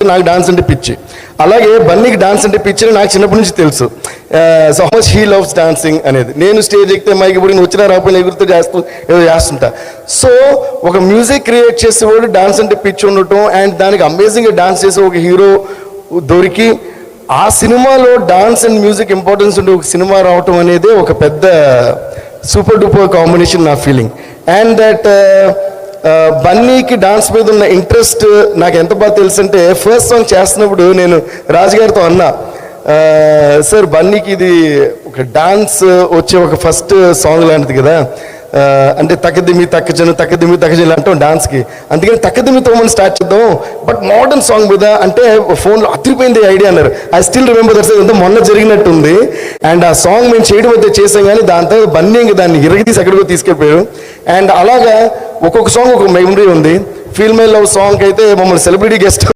నాకు డాన్స్ అంటే పిచ్చి. అలాగే బన్నీకి డాన్స్ అంటే పిచ్చి అని నాకు చిన్నప్పటి నుంచి తెలుసు. So much he loves dancing అనేది. నేను స్టేజ్ ఎక్కితే మైకి ఇప్పుడు వచ్చినా రాకపోయినా ఎగురుతూ ఏదో చేస్తుంటా. సో ఒక మ్యూజిక్ క్రియేట్ చేసేవాడు డాన్స్ అంటే పిచ్చి ఉండటం అండ్ దానికి అమేజింగ్గా డాన్స్ చేసే ఒక హీరో దొరికి ఆ సినిమాలో డాన్స్ అండ్ మ్యూజిక్ ఇంపార్టెన్స్ ఉండే ఒక సినిమా రావటం అనేది ఒక పెద్ద సూపర్ డూపర్ కాంబినేషన్ నా ఫీలింగ్. అండ్ దట్ బన్నీకి డాన్స్ మీద ఉన్న ఇంట్రెస్ట్ నాకు ఎంత బాగా తెలుసు అంటే, ఫస్ట్ సాంగ్ చేస్తున్నప్పుడు నేను రాజుగారితో అన్నా, సార్ బన్నీకి ఇది ఒక డాన్స్ వచ్చే ఒక ఫస్ట్ సాంగ్ లాంటిది కదా, అంటే తక్కదిమి తక్కజను అంటాం డాన్స్కి, అందుకని తక్కదిమితో మనం స్టార్ట్ చేద్దాం బట్ మోడర్న్ సాంగ్ మీద అంటే ఫోన్లో అదిరిపోయింది ఐడియా అన్నారు. ఐ స్టిల్ రిమెంబర్ దట్ ఎంతో మొన్న జరిగినట్టుంది. అండ్ ఆ సాంగ్ మేము చేయడం అయితే చేసాం, కానీ దాని తర్వాత బన్నీ ఇంకా దాన్ని ఇరగదీసి ఎక్కడికో తీసుకెళ్ళిపోయారు. అండ్ అలాగా ఒక్కొక్క సాంగ్ ఒక మెమరీ ఉంది. ఫీల్ మై లవ్ సాంగ్ అయితే మమ్మల్ని సెలబ్రిటీ గెస్ట్